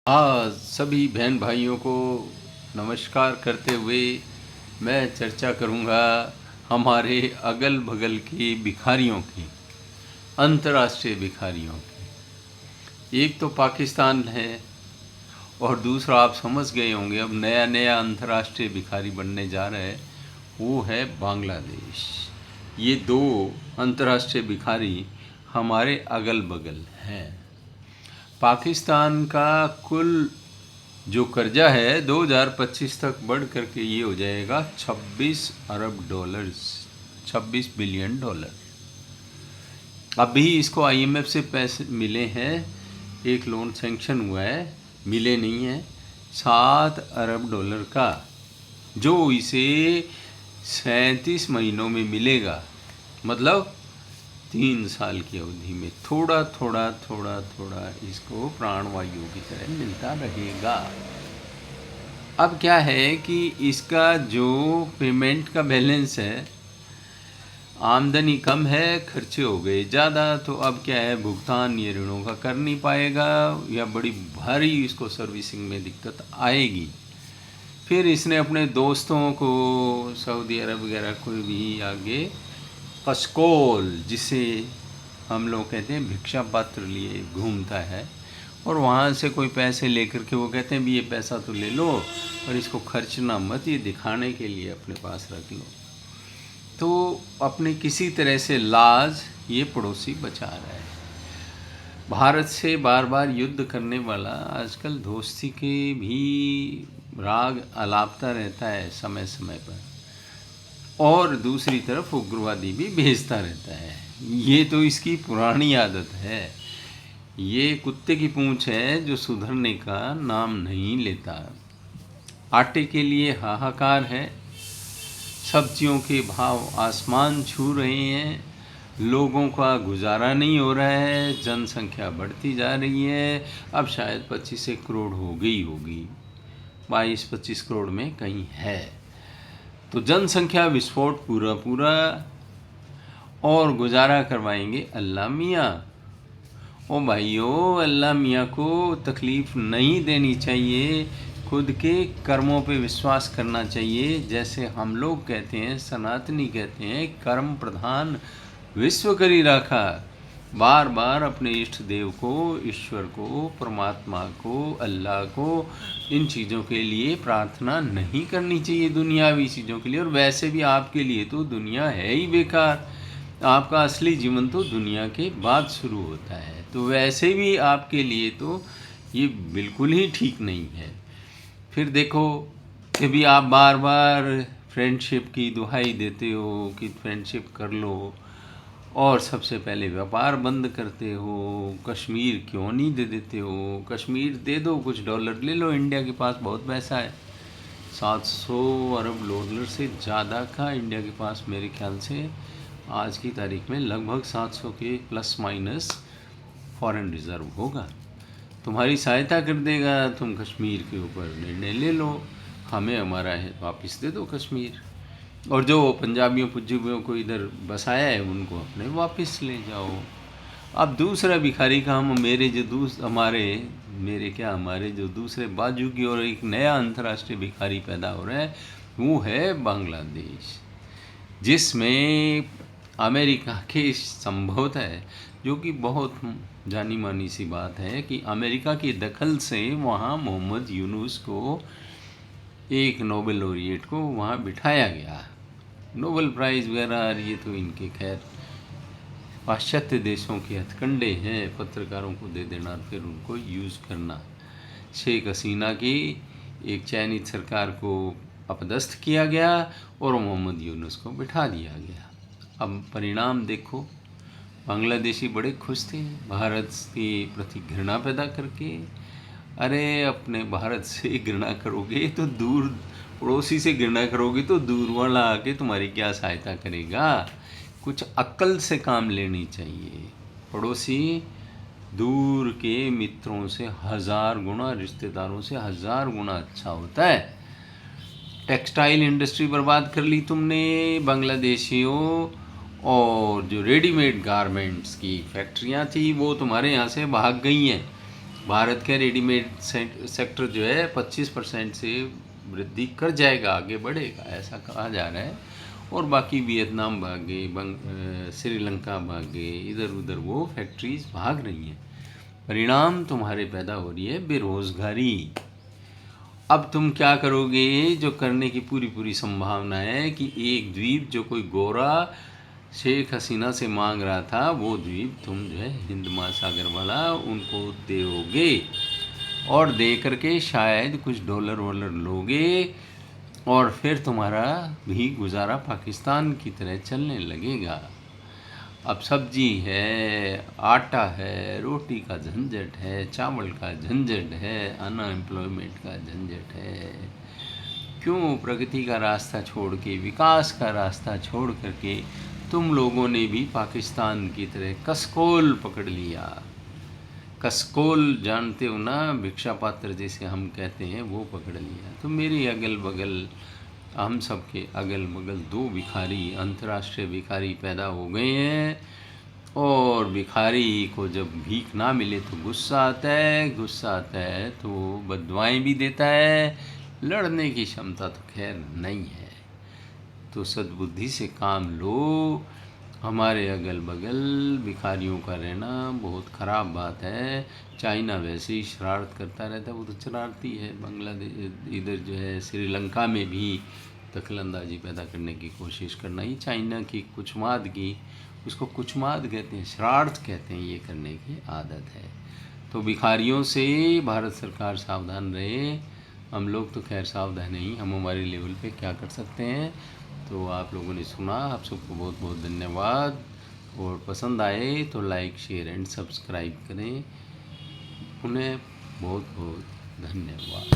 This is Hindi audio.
सभी बहन भाइयों को नमस्कार करते हुए मैं चर्चा करूंगा हमारे अगल बगल के भिखारियों की, अंतर्राष्ट्रीय भिखारियों की। एक तो पाकिस्तान है और दूसरा आप समझ गए होंगे अब नया नया अंतर्राष्ट्रीय भिखारी बनने जा रहा है, वो है बांग्लादेश। ये दो अंतर्राष्ट्रीय भिखारी हमारे अगल बगल हैं। पाकिस्तान का कुल जो कर्जा है 2025 तक बढ़ करके ये हो जाएगा 26 अरब डॉलर्स, 26 बिलियन डॉलर। अभी इसको आईएमएफ से पैसे मिले हैं, एक लोन सैंक्शन हुआ है, मिले नहीं हैं 7 अरब डॉलर का, जो इसे 37 महीनों में मिलेगा। मतलब 3 साल की अवधि में थोड़ा थोड़ा थोड़ा थोड़ा इसको प्राणवायु की तरह मिलता रहेगा। अब क्या है कि इसका जो पेमेंट का बैलेंस है, आमदनी कम है, खर्चे हो गए ज़्यादा, तो अब क्या है, भुगतान ये ऋणों का कर नहीं पाएगा या बड़ी भारी इसको सर्विसिंग में दिक्कत आएगी। फिर इसने अपने दोस्तों को सऊदी अरब वगैरह को भी आगे कशकोल, जिसे हम लोग कहते हैं भिक्षा पात्र लिए घूमता है, और वहाँ से कोई पैसे लेकर के वो कहते हैं भी ये पैसा तो ले लो और इसको खर्चना मत, ये दिखाने के लिए अपने पास रख लो। तो अपने किसी तरह से लाज ये पड़ोसी बचा रहा है। भारत से बार बार युद्ध करने वाला आजकल दोस्ती के भी राग अलापता रहता है समय समय पर, और दूसरी तरफ उग्रवादी भी भेजता रहता है। ये तो इसकी पुरानी आदत है। ये कुत्ते की पूंछ है जो सुधरने का नाम नहीं लेता। आटे के लिए हाहाकार है, सब्जियों के भाव आसमान छू रहे हैं, लोगों का गुजारा नहीं हो रहा है, जनसंख्या बढ़ती जा रही है। अब शायद 25 करोड़ हो गई होगी, 22-25 करोड़ में कहीं है। तो जनसंख्या विस्फोट पूरा और गुजारा करवाएंगे अल्लाह मियाँ। ओ भाइयों, अल्लाह मियाँ को तकलीफ़ नहीं देनी चाहिए, खुद के कर्मों पे विश्वास करना चाहिए। जैसे हम लोग कहते हैं, सनातनी कहते हैं, कर्म प्रधान विश्व करी राखा। बार बार अपने इष्ट देव को, ईश्वर को, परमात्मा को, अल्लाह को इन चीज़ों के लिए प्रार्थना नहीं करनी चाहिए, दुनियावी चीज़ों के लिए। और वैसे भी आपके लिए तो दुनिया है ही बेकार, आपका असली जीवन तो दुनिया के बाद शुरू होता है। तो वैसे भी आपके लिए तो ये बिल्कुल ही ठीक नहीं है। फिर देखो कि भी आप बार बार फ्रेंडशिप की दुहाई देते हो कि फ्रेंडशिप कर लो, और सबसे पहले व्यापार बंद करते हो। कश्मीर क्यों नहीं दे देते हो? कश्मीर दे दो, कुछ डॉलर ले लो, इंडिया के पास बहुत पैसा है। 700 अरब डॉलर से ज़्यादा का इंडिया के पास मेरे ख्याल से आज की तारीख में लगभग 700 के प्लस माइनस फॉरेन रिज़र्व होगा। तुम्हारी सहायता कर देगा, तुम कश्मीर के ऊपर निर्णय ले लो, हमें हमारा है वापस दे दो कश्मीर, और जो पंजाबियों पुज्जियों को इधर बसाया है उनको अपने वापस ले जाओ। अब दूसरा भिखारी का हमारे जो दूसरे बाजू की और एक नया अंतर्राष्ट्रीय भिखारी पैदा हो रहा है, वो है बांग्लादेश, जिसमें अमेरिका के संभवतः है, जो कि बहुत जानी मानी सी बात है कि अमेरिका की दखल से वहाँ मोहम्मद यूनुस को, एक नोबेल लॉरिएट को वहाँ बिठाया गया। नोबेल प्राइज़ वगैरह ये तो इनके खैर पाश्चात्य देशों के हथकंडे हैं, पत्रकारों को दे देना फिर उनको यूज़ करना। शेख हसीना की एक चयनित सरकार को अपदस्थ किया गया और मोहम्मद यूनुस को बिठा दिया गया। अब परिणाम देखो, बांग्लादेशी बड़े खुश थे भारत के प्रति घृणा पैदा करके। अरे अपने भारत से घृणा करोगे तो दूर, पड़ोसी से घृणा करोगे तो दूर वाला आके तुम्हारी क्या सहायता करेगा? कुछ अक्ल से काम लेनी चाहिए। पड़ोसी दूर के मित्रों से 1000 गुना, रिश्तेदारों से 1000 गुना अच्छा होता है। टेक्सटाइल इंडस्ट्री बर्बाद कर ली तुमने बांग्लादेशियों, और जो रेडीमेड गारमेंट्स की फैक्ट्रियां थी वो तुम्हारे यहाँ से भाग गई हैं। भारत का रेडीमेड सेक्टर जो है 25% से वृद्धि कर जाएगा, आगे बढ़ेगा, ऐसा कहा जा रहा है। और बाकी वियतनाम भागे, श्रीलंका भागे, इधर उधर वो फैक्ट्रीज भाग रही हैं। परिणाम तुम्हारे पैदा हो रही है बेरोजगारी। अब तुम क्या करोगे? जो करने की पूरी पूरी संभावना है कि एक द्वीप जो कोई गोरा शेख हसीना से मांग रहा था, वो द्वीप तुम जो है हिंद महासागर वाला उनको दोगे, और दे करके शायद कुछ डॉलर वॉलर लोगे, और फिर तुम्हारा भी गुजारा पाकिस्तान की तरह चलने लगेगा। अब सब्जी है, आटा है, रोटी का झंझट है, चावल का झंझट है, अनएम्प्लॉयमेंट का झंझट है। क्यों प्रगति का रास्ता छोड़ के, विकास का रास्ता छोड़ करके तुम लोगों ने भी पाकिस्तान की तरह कसकोल पकड़ लिया। कसकोल जानते हो ना, भिक्षा पात्र जिसे हम कहते हैं, वो पकड़ लिया। तो मेरे अगल बगल, हम सब के अगल बगल दो भिखारी, अंतर्राष्ट्रीय भिखारी पैदा हो गए हैं। और भिखारी को जब भीख ना मिले तो गुस्सा आता है, गुस्सा आता है तो बददुआएं भी देता है। लड़ने की क्षमता तो खैर नहीं है। तो सद्बुद्धि से काम लो। हमारे अगल बगल भिखारियों का रहना बहुत ख़राब बात है। चाइना वैसे ही शरारत करता रहता है, वो तो शरारती है। बांग्लादेश, इधर जो है श्रीलंका में भी दखलंदाजी पैदा करने की कोशिश करना, ही चाइना की कुचमाद की, उसको कुचमाद कहते हैं, शरारत कहते हैं, ये करने की आदत है। तो भिखारियों से भारत सरकार सावधान रहे। हम लोग तो खैर सावधान नहीं, हम हमारे लेवल पे क्या कर सकते हैं। तो आप लोगों ने सुना, आप सबको बहुत बहुत धन्यवाद। और पसंद आए तो लाइक, शेयर एंड सब्सक्राइब करें। उन्हें बहुत बहुत धन्यवाद।